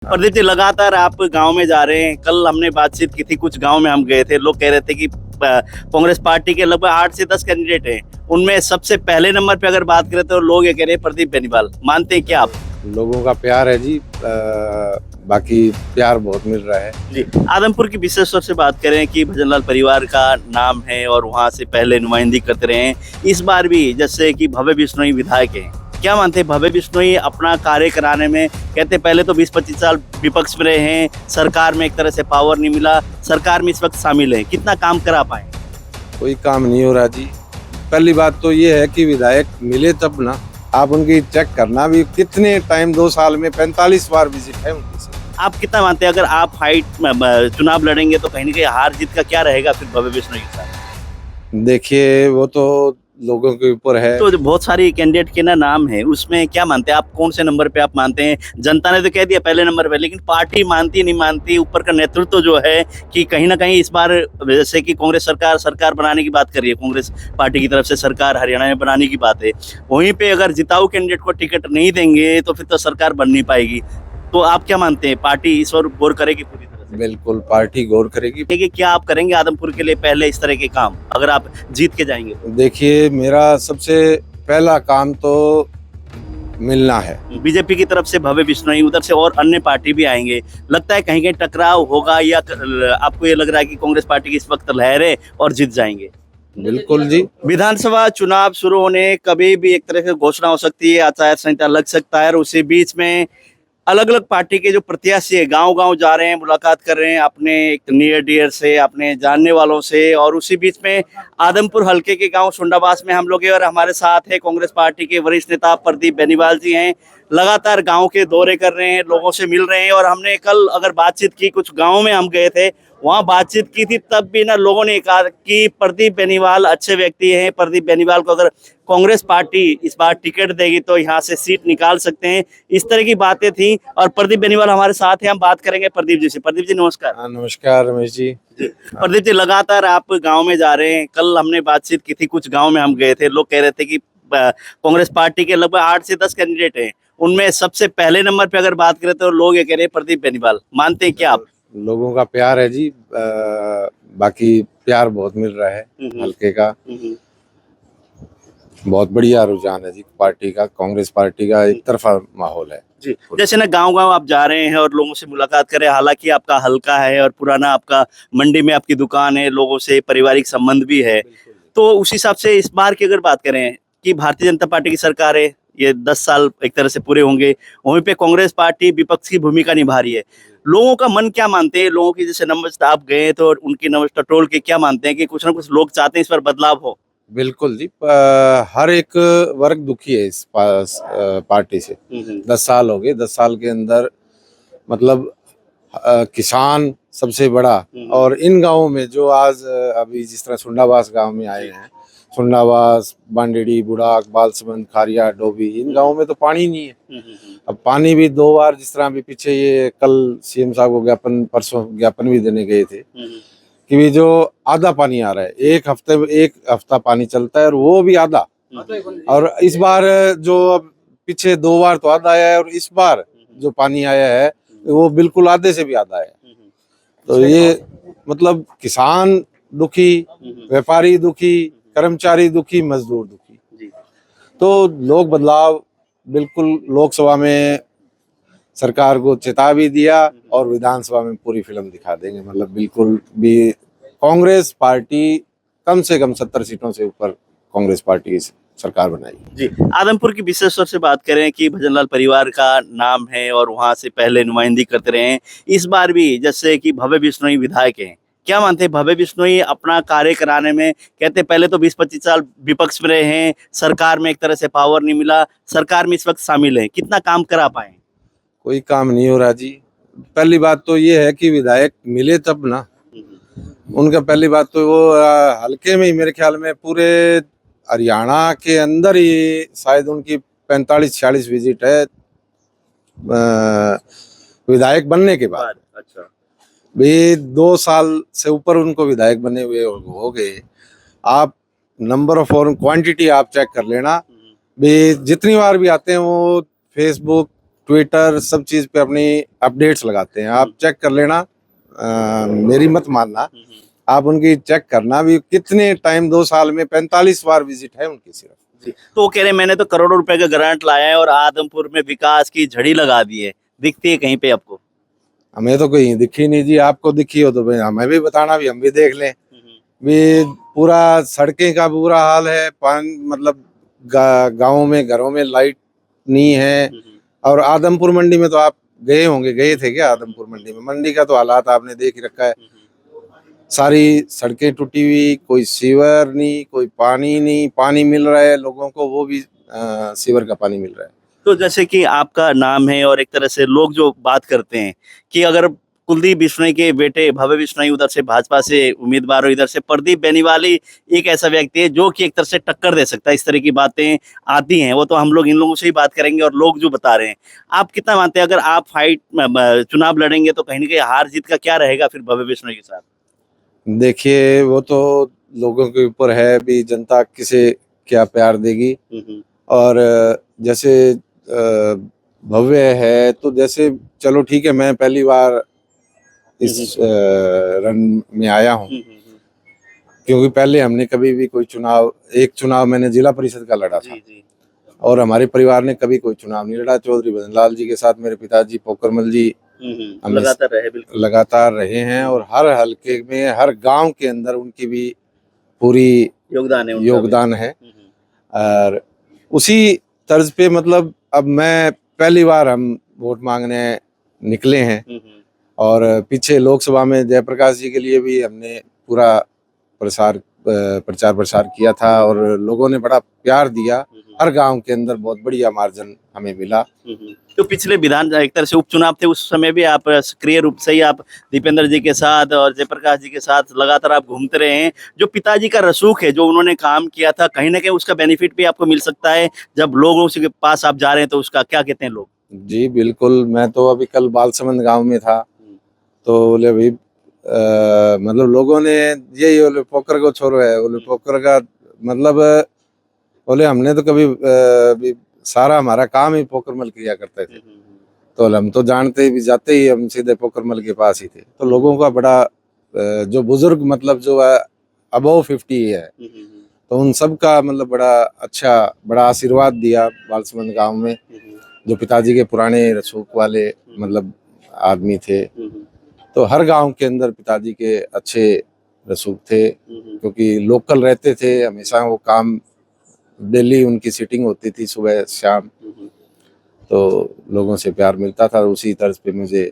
प्रदीप जी, लगातार आप गांव में जा रहे हैं। कल हमने बातचीत की थी, कुछ गांव में हम गए थे। लोग कह रहे थे कि कांग्रेस पार्टी के लगभग 8 से 10 कैंडिडेट हैं, उनमें सबसे पहले नंबर पे अगर बात करें तो लोग ये कह रहे हैं प्रदीप बेनीवाल। मानते हैं क्या आप? लोगों का प्यार है जी। बाकी प्यार बहुत मिल रहा है जी। आदमपुर की विशेषकर से बात करें कि भजनलाल परिवार का नाम है और वहां से पहले नुमाइंदगी करते रहे हैं। इस बार भी जैसे कि भव्य बिश्नोई विधायक हैं, क्या मानते हैं भव्य बिश्नोई अपना कार्य कराने में? कहते पहले तो 20-25 साल विपक्ष में रहे हैं, सरकार में एक तरह से पावर नहीं मिला, सरकार में इस वक्त शामिल है, कितना काम करा पाए? कोई काम नहीं हो रहा जी। पहली बात तो ये है कि विधायक मिले तब ना। आप उनकी चेक करना भी कितने टाइम, 2 साल में 45 बार विजिट है उनकी से। आप कितना मानते हैं अगर आप चुनाव लड़ेंगे तो कहीं ना कहीं हार जीत का क्या रहेगा फिर भव्य बिश्नोई के साथ? देखिए, वो तो लोगों के ऊपर है। तो जो बहुत सारी कैंडिडेट के नाम है, उसमें क्या मानते हैं आप? कौन से नंबर पे आप मानते हैं? जनता ने तो कह दिया पहले नंबर पे, लेकिन पार्टी मानती नहीं मानती, ऊपर का नेतृत्व जो है कि कहीं ना कहीं इस बार जैसे कि कांग्रेस सरकार बनाने की बात कर रही है, कांग्रेस पार्टी की तरफ से सरकार हरियाणा में बनाने की बात है। वहीं पे अगर जिताऊ कैंडिडेट को टिकट नहीं देंगे तो फिर तो सरकार बन नहीं पाएगी। तो आप क्या मानते हैं, पार्टी इस ओर गौर करेगी पूरी तरह से? बिल्कुल पार्टी गौर करेगी। देखिए, क्या आप करेंगे आदमपुर के लिए पहले इस तरह के काम अगर आप जीत के जाएंगे तो? देखिए, मेरा सबसे पहला काम तो मिलना है। बीजेपी की तरफ से भव्य बिश्नोई, उधर से और अन्य पार्टी भी आएंगे। लगता है कहीं कहीं टकराव होगा या आपको ये लग रहा है कि कांग्रेस पार्टी की इस वक्त लहर है और जीत जाएंगे? बिल्कुल जी। विधानसभा चुनाव शुरू होने कभी भी एक तरह से घोषणा हो सकती है, आचार संहिता लग सकता है, और उसी बीच में अलग अलग पार्टी के जो प्रत्याशी है गांव गांव जा रहे हैं, मुलाकात कर रहे हैं अपने एक नियर डियर से, अपने जानने वालों से। और उसी बीच में आदमपुर हलके के गांव सुंडाबास में हम लोग हैं और हमारे साथ है कांग्रेस पार्टी के वरिष्ठ नेता प्रदीप बेनीवाल जी हैं। लगातार गांव के दौरे कर रहे हैं, लोगों से मिल रहे हैं। और हमने कल अगर बातचीत की, कुछ गाँव में हम गए थे, वहां बातचीत की थी, तब भी ना लोगों ने कहा कि प्रदीप बेनीवाल अच्छे व्यक्ति हैं, प्रदीप बेनीवाल को अगर कांग्रेस पार्टी इस बार टिकट देगी तो यहाँ से सीट निकाल सकते हैं, इस तरह की बातें थी। और प्रदीप बेनीवाल हमारे साथ हैं, हम बात करेंगे प्रदीप जी से। प्रदीप जी नमस्कार। नमस्कार रमेश जी। प्रदीप जी, लगातार आप गांव में जा रहे हैं। कल हमने बातचीत की थी, कुछ गांव में हम गए थे। लोग कह रहे थे कि कांग्रेस पार्टी के लगभग 8 से 10 कैंडिडेट हैं, उनमें सबसे पहले नंबर पे अगर बात करें तो लोग ये कह रहे हैं प्रदीप बेनीवाल। मानते हैं क्या आप? लोगों का प्यार है जी। बाकी प्यार बहुत मिल रहा है हल्के का। बहुत बढ़िया रुझान है जी पार्टी का। कांग्रेस पार्टी का एक तरफा माहौल है जी। जैसे ना गांव गांव आप जा रहे हैं और लोगों से मुलाकात करें, हालांकि आपका हल्का है और पुराना आपका मंडी में आपकी दुकान है, लोगों से पारिवारिक संबंध भी है, तो उस हिसाब से इस बार की अगर बात करें कि भारतीय जनता पार्टी की सरकार है, ये 10 साल एक तरह से पूरे होंगे, वहीं पे कांग्रेस पार्टी विपक्ष की भूमिका निभा रही है। लोगों का मन क्या मानते हैं? लोगों की जैसे नब्ज आप गए तो उनकी नब्ज टटोल के क्या मानते हैं कि कुछ ना कुछ लोग चाहते हैं इस पर बदलाव हो? बिल्कुल जी। हर एक वर्ग दुखी है इस पार्टी से। 10 साल हो गए। 10 साल के अंदर मतलब किसान सबसे बड़ा। और इन गांवों में जो आज अभी जिस तरह सुंडाबास गांव में आए हैं, सुंडाबास, बांडेड़ी, बुढ़ाक, बालसमंद, खारिया, डोभी, इन गांवों में तो पानी नहीं है। अब पानी भी 2 बार, जिस तरह अभी पीछे ये कल सीएम साहब को ज्ञापन, परसों ज्ञापन भी देने गए थे कि भी जो आधा पानी आ रहा है, एक हफ्ता पानी चलता है और वो भी आधा। और इस बार जो अब पीछे 2 बार तो आधा आया है और इस बार जो पानी आया है वो बिल्कुल आधे से भी आधा है। तो ये मतलब किसान दुखी, व्यापारी दुखी, कर्मचारी दुखी, मजदूर दुखी। तो लोग बदलाव बिल्कुल लोकसभा में सरकार को चेता भी दिया और विधानसभा में पूरी फिल्म दिखा देंगे। मतलब बिल्कुल भी कांग्रेस पार्टी कम से कम 70 सीटों से ऊपर कांग्रेस पार्टी सरकार बनाएगी जी। आदमपुर की विशेषकर से बात करें कि भजनलाल परिवार का नाम है और वहां से पहले नुमाइंदगी करते रहे हैं। इस बार भी जैसे कि भव्य बिश्नोई विधायक हैं, क्या मानते हैं भव्य बिश्नोई अपना कार्य कराने में? कहते पहले तो 20-25 साल विपक्ष में रहे हैं, सरकार में एक तरह से पावर नहीं मिला, सरकार में इस वक्त शामिल है, कितना काम करा पाए? कोई काम नहीं हो रहा जी। पहली बात तो ये है कि विधायक मिले तब ना। उनका पहली बात तो वो हल्के में ही मेरे ख्याल में पूरे हरियाणा के अंदर ही शायद उनकी 45-46 विजिट है विधायक बनने के बाद। अच्छा। भी 2 साल से ऊपर उनको विधायक बने हुए हो गए। आप नंबर ऑफ और क्वांटिटी आप चेक कर लेना भी, जितनी बार भी आते हैं वो फेसबुक, ट्विटर सब चीज पे अपनी अपडेट्स लगाते हैं। आप चेक कर लेना, मेरी मत मानना, आप उनकी चेक करना भी कितने टाइम 2 साल में 45 बार विजिट है उनकी सिर्फ। जी। तो वो कह रहे हैं मैंने तो करोड़ों रुपए का ग्रांट लाया है और आदमपुर में विकास की झड़ी लगा दी है, दिखती है कहीं पे आपको? हमें तो कहीं दिखी नहीं जी, आपको दिखी हो तो भाई हमें भी बताना, भी हम भी देख लें। भी पूरा सड़कें का बुरा हाल है, पानी मतलब गाँव में घरों में लाइट नहीं है। और आदमपुर मंडी में तो आप गए होंगे, गए थे क्या आदमपुर मंडी में? मंडी का तो हालात आपने देख ही रखा है, सारी सड़कें टूटी हुई, कोई सीवर नहीं, कोई पानी नहीं। पानी मिल रहा है लोगों को, वो भी सीवर का पानी मिल रहा है। तो जैसे कि आपका नाम है और एक तरह से लोग जो बात करते हैं कि अगर कुलदीप बिश्नोई के बेटे भव्य बिश्नोई उधर से भाजपा से उम्मीदवार हो, इधर से प्रदीप बेनीवाली एक ऐसा व्यक्ति है जो कि एक तरह से टक्कर दे सकता है, इस तरह की बातें आती हैं। वो तो हम लोग इन लोगों से ही बात करेंगे और लोग जो बता रहे हैं, आप कितना मानते हैं अगर आप चुनाव लड़ेंगे तो कहीं ना कहीं हार जीत का क्या रहेगा फिर भव्य बिश्नोई के साथ? देखिए वो तो लोगों के ऊपर है भी, जनता किसे क्या प्यार देगी। और जैसे भव्य है तो जैसे चलो ठीक है, मैं पहली बार इस रन में आया हूँ, क्योंकि पहले हमने कभी भी कोई चुनाव, एक चुनाव मैंने जिला परिषद का लड़ा था और हमारे परिवार ने कभी कोई चुनाव नहीं लड़ा। चौधरी भजन लाल जी के साथ मेरे पिताजी पोकरमल जी लगातार रहे हैं और हर हलके में, हर गांव के अंदर उनकी भी पूरी योगदान है। और उसी तर्ज पे मतलब अब मैं पहली बार हम वोट मांगने निकले हैं और पीछे लोकसभा में जयप्रकाश जी के लिए भी हमने पूरा प्रचार प्रसार किया था और लोगों ने बड़ा प्यार दिया। हर गांव के अंदर बहुत बढ़िया मार्जिन हमें मिला। तो पिछले विधान एक तरह से उपचुनाव थे, उस समय भी आप सक्रिय रूप से ही आप दीपेंद्र जी के साथ और जयप्रकाश जी के साथ लगातार आप घूमते रहे हैं। जो पिताजी का रसूख है, जो उन्होंने काम किया था, कहीं ना कहीं उसका बेनिफिट भी आपको मिल सकता है जब लोगों के पास आप जा रहे हैं, तो उसका क्या कहते हैं लोग? जी बिल्कुल, मैं तो अभी कल बालसमंद गांव में था तो बोले भाई मतलब लोगों ने यही बोले पोकर को छोड़ो है, बोले पोकर का मतलब बोले हमने तो कभी भी सारा हमारा काम ही पोकरमल किया करते थे, तो हम तो जानते ही भी जाते ही हम सीधे पोकरमल के पास ही थे। तो लोगों का बड़ा जो बुजुर्ग मतलब जो है अबव 50 है, तो उन सब का मतलब बड़ा अच्छा बड़ा आशीर्वाद दिया बालसमंद गांव में। जो पिताजी के पुराने रसूख वाले मतलब आदमी थे, तो हर गांव के अंदर पिताजी के अच्छे रसूख थे, क्योंकि लोकल रहते थे हमेशा। वो काम डेली उनकी सीटिंग होती थी सुबह शाम, तो लोगों से प्यार मिलता था। उसी तर्ज पे मुझे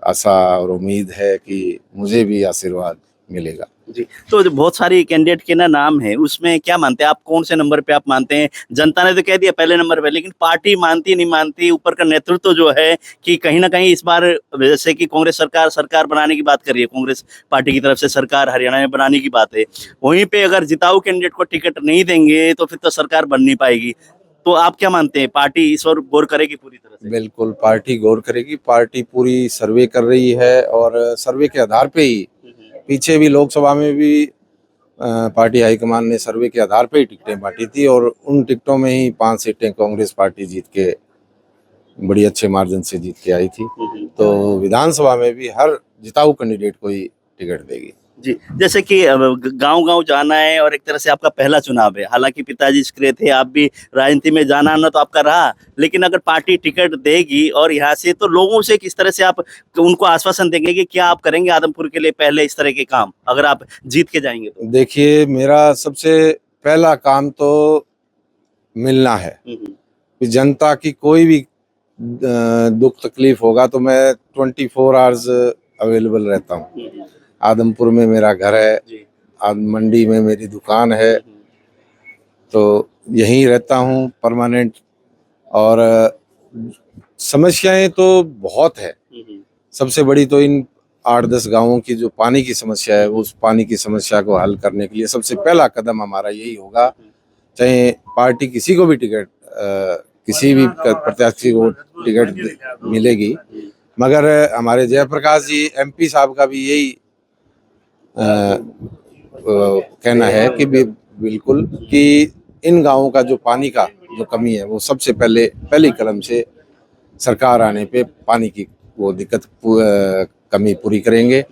आशा और उम्मीद है कि मुझे भी आशीर्वाद मिलेगा। जी। तो जो बहुत सारी कैंडिडेट के ना नाम है, उसमें क्या मानते हैं आप, कौन से नंबर पे आप मानते हैं? जनता ने तो कह दिया पहले नंबर पे, लेकिन पार्टी मानती नहीं मानती, ऊपर का नेतृत्व जो है कि कहीं ना कहीं इस बार जैसे कि कांग्रेस सरकार बनाने की बात कर रही है, कांग्रेस पार्टी की तरफ से सरकार हरियाणा में बनाने की बात है, वहीं पे अगर जिताऊ कैंडिडेट को टिकट नहीं देंगे तो फिर तो सरकार बन नहीं पाएगी। तो आप क्या मानते हैं, पार्टी इस ओर गौर करेगी पूरी तरह से? बिल्कुल पार्टी गौर करेगी, पार्टी पूरी सर्वे कर रही है और सर्वे के आधार पे ही, पीछे भी लोकसभा में भी पार्टी हाईकमान ने सर्वे के आधार पे ही टिकटें बांटी थी और उन टिकटों में ही 5 सीटें कांग्रेस पार्टी जीत के बड़ी अच्छे मार्जिन से जीत के आई थी। तो विधानसभा में भी हर जिताऊ कैंडिडेट को ही टिकट देगी। जी। जैसे कि गांव-गांव जाना है और एक तरह से आपका पहला चुनाव है, हालांकि पिताजी सक्रिय थे, आप भी राजनीति में जाना आना तो आपका रहा, लेकिन अगर पार्टी टिकट देगी और यहाँ से, तो लोगों से किस तरह से आप उनको आश्वासन देंगे कि क्या आप करेंगे आदमपुर के लिए पहले इस तरह के काम, अगर आप जीत के जाएंगे तो? देखिए मेरा सबसे पहला काम तो मिलना है। जनता की कोई भी दुख तकलीफ होगा तो मैं 24 आवर्स अवेलेबल रहता हूँ। आदमपुर में मेरा घर है, मंडी में मेरी दुकान है, तो यहीं रहता हूँ परमानेंट। और समस्याएं तो बहुत है, सबसे बड़ी तो इन 8-10 गांवों की जो पानी की समस्या है, उस पानी की समस्या को हल करने के लिए सबसे पहला कदम हमारा यही होगा। चाहे पार्टी किसी को भी टिकट किसी भी प्रत्याशी को टिकट मिलेगी, मगर हमारे जयप्रकाश जी MP साहब का भी यही कहना है कि बिल्कुल कि इन गांवों का जो पानी का जो कमी है वो सबसे पहली कलम से सरकार आने पे पानी की वो दिक्कत कमी पूरी करेंगे।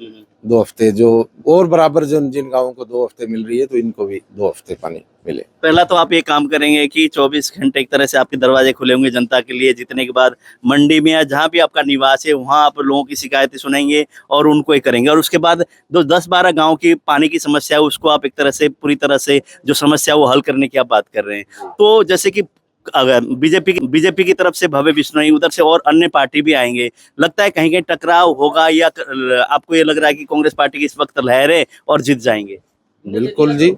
2 हफ्ते जो और बराबर जिन गाँवों को 2 हफ्ते मिल रही है तो इनको भी 2 हफ्ते पानी मिले। पहला तो आप ये काम करेंगे कि 24 घंटे एक तरह से आपके दरवाजे खुले होंगे जनता के लिए, जीतने के बाद मंडी में या जहाँ भी आपका निवास है वहाँ आप लोगों की शिकायतें सुनेंगे और उनको ही करेंगे, और उसके बाद जो 10-12 गांव की पानी की समस्या है उसको आप एक तरह से पूरी तरह से जो समस्या वो हल करने की आप बात कर रहे हैं। तो जैसे कि अगर बीजेपी की तरफ से भव्य बिश्नोई, उधर से और अन्य पार्टी भी आएंगे, लगता है कहीं कहीं टकराव होगा, या आपको ये लग रहा है कि कांग्रेस पार्टी की इस वक्त लहर है और जीत जाएंगे? बिल्कुल जी,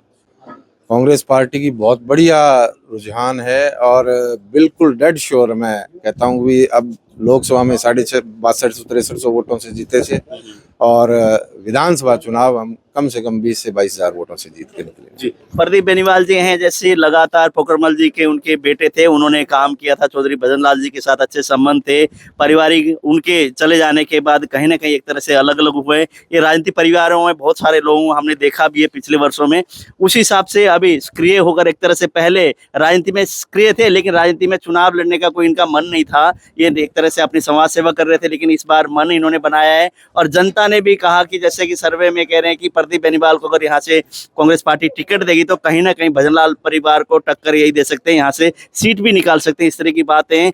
कांग्रेस पार्टी की बहुत बढ़िया रुझान है और बिल्कुल डेड श्योर मैं कहता हूँ भी अब लोकसभा में 6200-6300 वोटों से जीते थे और विधानसभा चुनाव हम कम से कम 20 से 22,000 वोटों से जीत के निकले। जी, प्रदीप बेनीवाल जी हैं, जैसे लगातार पोखरमल जी के उनके बेटे थे, उन्होंने काम किया था, चौधरी भजनलाल जी के साथ अच्छे संबंध थे, पारिवारिक उनके चले जाने के बाद कहीं ना कहीं एक तरह से अलग अलग हुए। ये राजनीतिक परिवारों में बहुत सारे लोग हमने देखा भी है पिछले वर्षों में, उसी हिसाब से अभी सक्रिय होकर एक तरह से पहले राजनीति में सक्रिय थे, लेकिन राजनीति में चुनाव लड़ने का कोई इनका मन नहीं था, ये एक तरह से अपनी समाज सेवा कर रहे थे, लेकिन इस बार मन इन्होंने बनाया है। और जनता ने भी कहा कि जैसे कि सर्वे में कह रहे हैं कि प्रदीप बेनीवाल को अगर यहाँ से कांग्रेस पार्टी टिकट देगी तो कहीं ना कहीं भजनलाल परिवार को टक्कर यही दे सकते हैं, यहाँ से सीट भी निकाल सकते हैं, इस तरह की बातें हैं।